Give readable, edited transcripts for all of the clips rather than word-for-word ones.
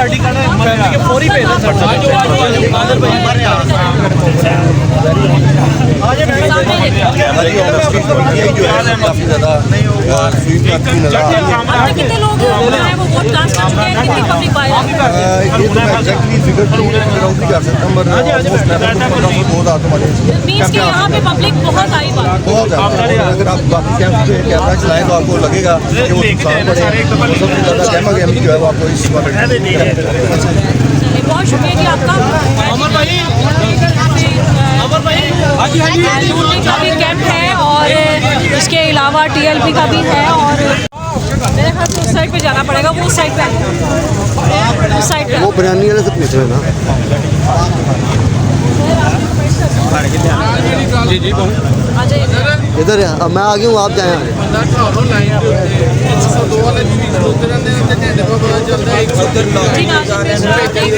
ID card है फौरी भेज दें सर। काफी ज़्यादा कितने लोग वो वोट कास्ट कर चुके हैं, कितनी पब्लिक बाहर ये तो मैं एग्जैक्टली फिगर तो नहीं कर सकता, मगर मींस कि यहाँ पे पब्लिक बहुत आई बात। बहुत ज़्यादा। अगर आप बाकी कैंप पे कैमरा चलाएं तो आपको लगेगा कि वो नुकसान पड़े। सबसे ज़्यादा गहमा गहमी जो है वो आपको इस बहुत शुक्रिया जी आपका। अमर भाई लूटने का भी कैंप है और इसके अलावा TLP का भी है और मेरे ख्याल से उस साइड पे जाना पड़ेगा, वो उस साइड पे, उस साइड पे वो बिरयानी वाले से पूछो है ना। जी जी आ जाइए। इधर मैं आ गया हूँ, आप जाएँ आगे। जी नाज़िम मिश्रा एक पर्सन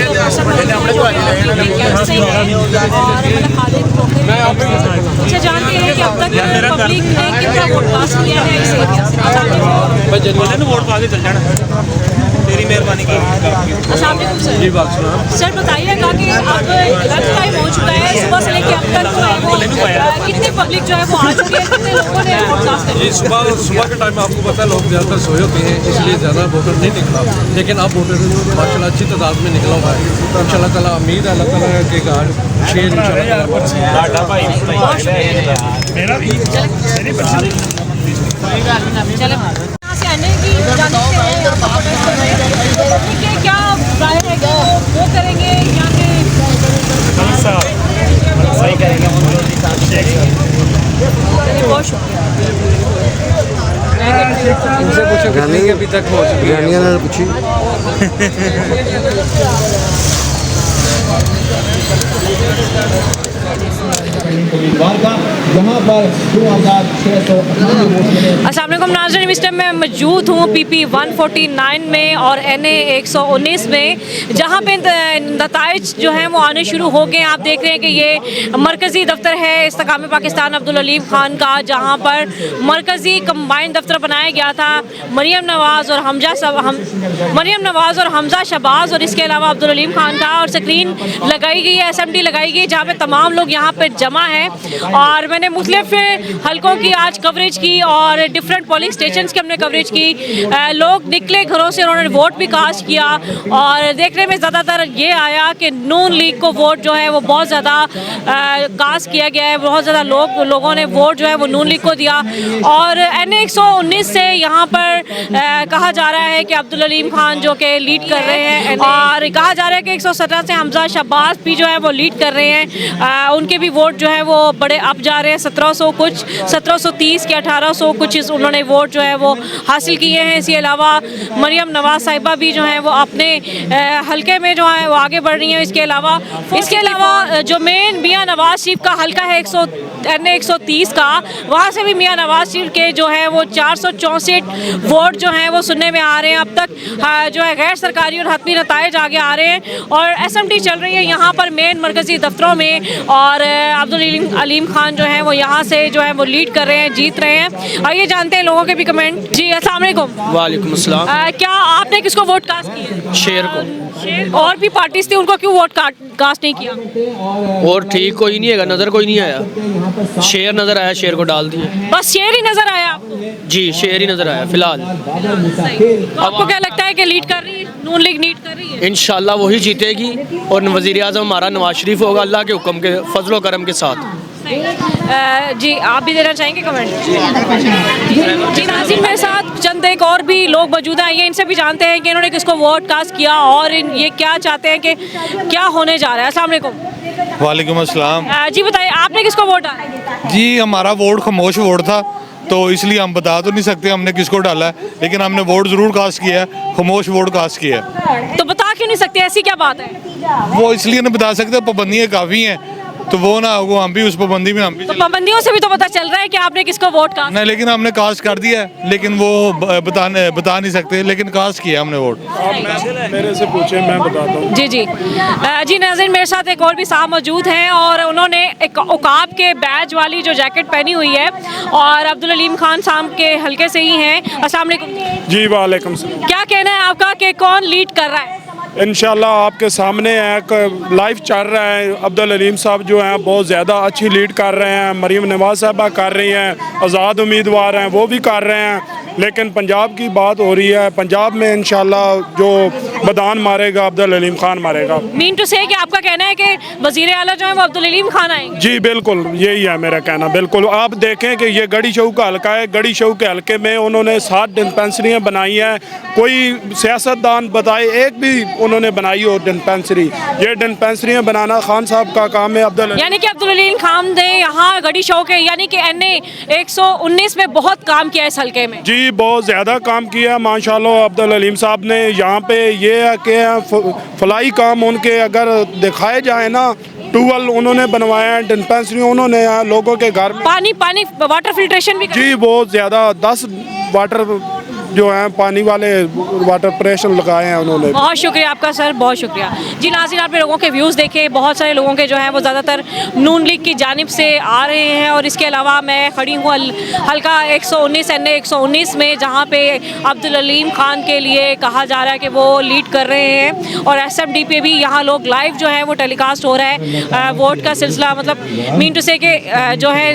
अच्छा जानते हैं कि अब तक पब्लिक ने कितना वोट पास किया है इस एरिया से। बस जनवरी वोट पा के चल जाना, तेरी मेहरबानी की। अस्सलाम वालेकुम सर। जी बात सुना सर बताइएगा कि अब लंच टाइम हो चुका है, सुबह से लेकर अब तक जो है वो कितनी पब्लिक जो है वो आ चुकी है, कितने लोगों ने वोट कास्ट किया? जी सुबह के टाइम आपको पता है लोग ज़्यादातर सोए होते हैं, इसलिए ज़्यादा वोटर नहीं निकला, लेकिन अब वोटर माशाल्लाह अच्छी तादाद में निकला हुआ है। इंशाल्लाह ताला उम्मीद है अल्लाह ताला के घर शेर यहाँ से आने की जाने से है, यहाँ पर प्रोटेस्ट कर रहे हैं। ठीक है, क्या राय है कि वो करेंगे या कि सही करेंगे। बहुत शुक्रिया। उनसे पूछो कितने के अभी तक हो चुकी है। बिरयानी वाले पूछी। अस्सलाम वालेकुम नाज़रीन, इस टाइम मैं मौजूद हूँ PP 149 में और NA 119 में, जहाँ पे नताइज जो हैं वो आने शुरू हो गए। आप देख रहे हैं कि ये मरकज़ी दफ्तर है इस्तेकाम पाकिस्तान अब्दुल अलीम खान का, जहाँ पर मरकज़ी कंबाइंड दफ्तर बनाया गया था। मरियम नवाज़ और हमजा शहबाज और इसके अलावा अब्दुल अलीम खान का, और स्क्रीन लगाई गई है, SMD लगाई गई है, जहाँ पे तमाम लोग यहाँ पर जमा हैं। और मैंने मुख्तलिफ हलकों की आज कवरेज की और डिफरेंट पोलिंग स्टेशंस की हमने कवरेज की। लोग निकले घरों से, उन्होंने वोट भी कास्ट किया और देखने में ज़्यादातर ये आया कि नून लीग को वोट जो है वो बहुत ज़्यादा कास्ट किया गया है। बहुत ज़्यादा लोगों ने वोट जो है वो नून लीग को दिया। और NA 119 से यहाँ पर कहा जा रहा है कि अब्दुल अलीम खान जो कि लीड कर रहे हैं, और कहा जा रहा है कि 117 से हमजा शहबाज भी जो है वो लीड कर रहे हैं। उनके भी वोट जो है वो बड़े अप जा रहे हैं, 1700 कुछ, 1730 के 1800 कुछ उन्होंने वोट जो है वो हासिल किए हैं। इसके अलावा मरियम नवाज साहिबा भी जो है वो अपने हलके में जो है वो आगे बढ़ रही हैं। इसके अलावा जो मेन मियाँ नवाज शरीफ का हलका है NA 130 का, वहाँ से भी मियाँ नवाज शरीफ के जो है वो 464 वोट जो हैं वो सुनने में आ रहे हैं। अब तक जो है गैर सरकारी और हतमी नताइज आगे आ रहे हैं और SMD चल रही है यहाँ पर मेन मरकज़ी दफ्तरों में, और अब्दुल अलीम खान जो है वो यहाँ से जो है वो लीड कर रहे हैं, जीत रहे हैं। आइए जानते हैं लोगों के भी कमेंट। जी अस्सलाम वालेकुम। वालेकुम अस्सलाम। क्या आपने किसको वोट कास्ट किया? शेर को। और भी पार्टीज थी, उनको क्यों वोट कास्ट नहीं किया? और ठीक कोई नहीं है, नज़र कोई नहीं आया, शेर नज़र आया, शेर को डाल दिया। बस शेर ही नजर आया आपको? जी शेर ही नज़र आया फिलहाल। तो आपको क्या लगता है कि लीड कर रही है नून लीग, लीड कर रही है? इंशाल्लाह वही जीतेगी और वज़ीर आज़म हमारा नवाज शरीफ होगा, अल्लाह के हुक्म के फजल व करम के साथ। जी आप भी देना चाहेंगे कमेंट? जी नाज़रीन, मेरे साथ चंद एक और भी लोग मौजूद हैं, ये इनसे भी जानते हैं कि इन्होंने किसको वोट कास्ट किया और ये क्या चाहते हैं कि क्या होने जा रहा है। अस्सलाम वालेकुम। वालेकुम अस्सलाम। जी बताइए आपने किसको वोट डाला? जी हमारा वोट खामोश वोट था, तो इसलिए हम बता तो नहीं सकते हमने किसको डाला है, लेकिन हमने वोट ज़रूर कास्ट किया है, खामोश वोट कास्ट किया है। तो बता क्यों नहीं सकते, ऐसी क्या बात है? वो इसलिए नहीं बता सकते, पाबंदियाँ काफ़ी हैं, तो वो ना वो हम भी उस पाबंदी में हम भी तो पाबंदियों से भी तो पता चल रहा है कि आपने किसको वोट कास्ट नहीं, लेकिन हमने कास्ट कर दिया है, लेकिन वो बता नहीं सकते, लेकिन कास्ट किया हमने वोट। मेरे से पूछे मैं बताता हूँ। जी जी जी नाज़रीन, मेरे साथ एक और भी साहब मौजूद हैं और उन्होंने एक औकाब के बैज वाली जो जैकेट पहनी हुई है और अब्दुल अलीम खान साहब के हल्के से ही हैं। अस्सलाम वालेकुम। जी वालेकुम सलाम। क्या कहना है आपका कि कौन लीड कर रहा है? इंशाल्लाह आपके सामने एक लाइव चल रहा है। अब्दुल अलीम साहब जो हैं बहुत ज़्यादा अच्छी लीड कर रहे हैं, मरीम नवाज साहबा कर रही हैं, आज़ाद उम्मीदवार हैं वो भी कर रहे हैं। लेकिन पंजाब की बात हो रही है, पंजाब में इंशाल्लाह जो मैदान मारेगा अब्दुल अलीम खान मारेगा। मीन टू से कि आपका कहना है कि वजीर आला जो है वो अब्दुल अलीम खान आएंगे? जी बिल्कुल, यही है मेरा कहना। बिल्कुल आप देखें कि ये गढ़ी शऊ का हल्का है, गढ़ी शऊ के हल्के में उन्होंने 7 डिस्पेंसरियाँ बनाई हैं। कोई सियासतदान बताए एक भी उन्होंने बनाई हो डिस्पेंसरी? ये डिस्पेंसरियाँ बनाना खान साहब का काम है। यानी कि अब्दुल अलीम खान ने यहाँ गढ़ी शऊ के यानी कि NA 119 में बहुत काम किया इस हल्के में। जी बहुत ज़्यादा काम किया माशाल्लाह अब्दुल अलीम साहब ने। यहाँ पे ये है कि फलाई काम उनके अगर दिखाए जाए ना, ट्यूबवेल उन्होंने बनवाया है, डिस्पेंसरी उन्होंने यहाँ लोगों के घर में पानी वाटर फिल्ट्रेशन भी जी बहुत ज़्यादा 10 वाटर जो हैं पानी वाले वाटर प्रेशर लगाए हैं उन्होंने। बहुत शुक्रिया आपका सर, बहुत शुक्रिया जी। नाज़रीन आपने लोगों के व्यूज़ देखे, बहुत सारे लोगों के जो हैं वो ज़्यादातर नून लीग की जानिब से आ रहे हैं। और इसके अलावा मैं खड़ी हूँ हल्का 119 NA 119 में, जहाँ पे अब्दुल अलीम खान के लिए कहा जा रहा है कि वो लीड कर रहे हैं। और SMD पे भी यहाँ लोग लाइव जो है वो टेलीकास्ट हो रहा है वोट का सिलसिला। मतलब मीन टू से कि जो है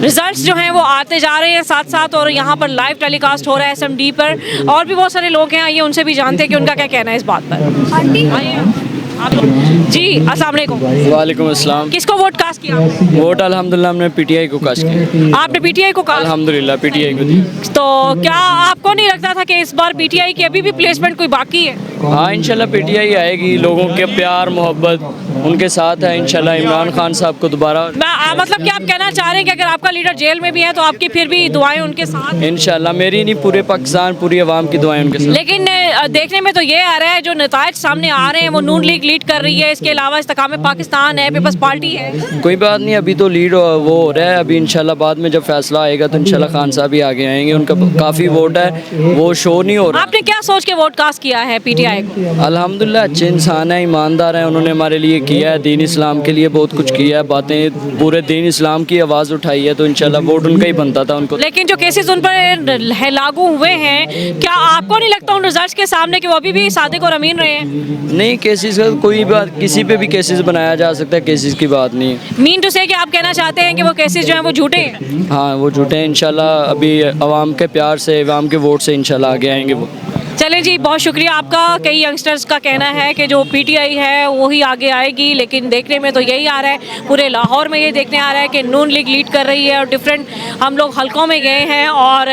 रिजल्ट्स जो हैं वो आते जा रहे हैं साथ साथ, और यहाँ पर लाइव टेलीकास्ट हो रहा है SMD पर। और भी बहुत सारे लोग हैं, आइए उनसे भी जानते हैं कि उनका क्या कहना है इस बात पर। आइए आप जी, अस्सलाम वालेकुम। वालेकुम अस्सलाम। किसको वोट कास्ट किया? वोट अल्हम्दुलिल्लाह हमने PTI को कास्ट किया। आपने PTI को कास्ट? अल्हम्दुलिल्लाह PTI को दी। तो क्या आपको नहीं लगता था कि इस बार PTI की अभी भी प्लेसमेंट कोई बाकी है? हाँ इंशाल्लाह PTI आएगी। लोगों के प्यार मोहब्बत उनके साथ है इंशाल्लाह। इमरान खान साहब को दोबारा मतलब कि आप कहना चाह रहे हैं कि अगर आपका लीडर जेल में भी है तो आपकी फिर भी दुआएं उनके साथ? इंशाल्लाह, मेरी नहीं पूरे पाकिस्तान पूरी आवाम की दुआएं उनके साथ। लेकिन देखने में तो ये आ रहा है जो नतायज सामने आ रहे हैं वो नून लीग लीड कर रही है, इसके अलावा इस्तेकाम पाकिस्तान है, पीपल्स पार्टी है। कोई बात नहीं, अभी तो लीड वो हो रहा है। अभी इंशाल्लाह बाद में जब फैसला आएगा तो इंशाल्लाह खान साहब भी आगे आएंगे। उनका काफ़ी वोट है, वो शो नहीं हो रहा। आपने क्या सोच के वोट कास्ट किया है PTI को? अल्हम्दुलिल्लाह अच्छे इंसान है, ईमानदार है। उन्होंने हमारे लिए किया है, दीन इस्लाम के लिए बहुत कुछ किया है, बातें पूरे दीन इस्लाम की आवाज़ उठाई है। तो इंशाल्लाह वोट उनका ही बनता था उनको। लेकिन जो केसेस उन पर लागू हुए हैं, क्या आपको नहीं लगता उन रिजल्ट्स के सामने कि वो अभी भी सादिक और अमीन रहे हैं? नहीं, केसेस का कोई बात, किसी पे भी केसेस बनाया जा सकता है, केसेस की बात नहीं है। मीन टू से कि आप कहना चाहते हैं कि वो केसेस जो हैं वो झूठे हैं? हाँ वो झूठे हैं। इंशाल्लाह अभी आवाम के प्यार से, आवाम के वोट से इंशाल्लाह आगे आएंगे वो। चलें जी, बहुत शुक्रिया आपका। कई यंगस्टर्स का कहना है कि जो PTI है वही आगे आएगी, लेकिन देखने में तो यही आ रहा है, पूरे लाहौर में ये देखने आ रहा है कि नून लीग लीड कर रही है। और डिफरेंट हम लोग हलकों में गए हैं और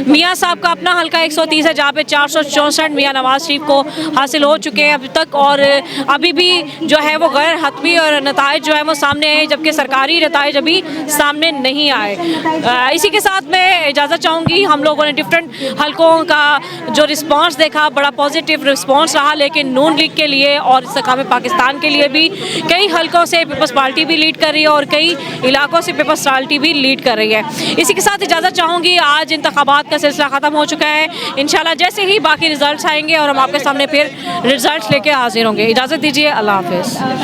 मियाँ साहब का अपना हलका 130 है, जहाँ पे 464 मियाँ नवाज शरीफ को हासिल हो चुके हैं अभी तक। और अभी भी जो है वो गैर हतमी और नताइज जो है वो सामने आए, जबकि सरकारी नताइज अभी सामने नहीं आए। इसी के साथ मैं इजाज़त चाहूँगी। हम लोगों ने डिफरेंट हलकों का जो रिस्पॉन्स देखा, बड़ा पॉजिटिव रिस्पांस रहा। लेकिन नून लीग के लिए और इस्तेकाम पाकिस्तान के लिए भी कई हलकों से पीपल्स पार्टी भी लीड कर रही है और कई इलाकों से पीपल्स पार्टी भी लीड कर रही है। इसी के साथ इजाज़त चाहूँगी। आज इंतखाबात का सिलसिला ख़त्म हो चुका है। इंशाल्लाह जैसे ही बाकी रिजल्ट्स आएंगे और हम आपके सामने फिर रिजल्ट्स लेके हाजिर होंगे। इजाज़त दीजिए, अल्लाह हाफिज़।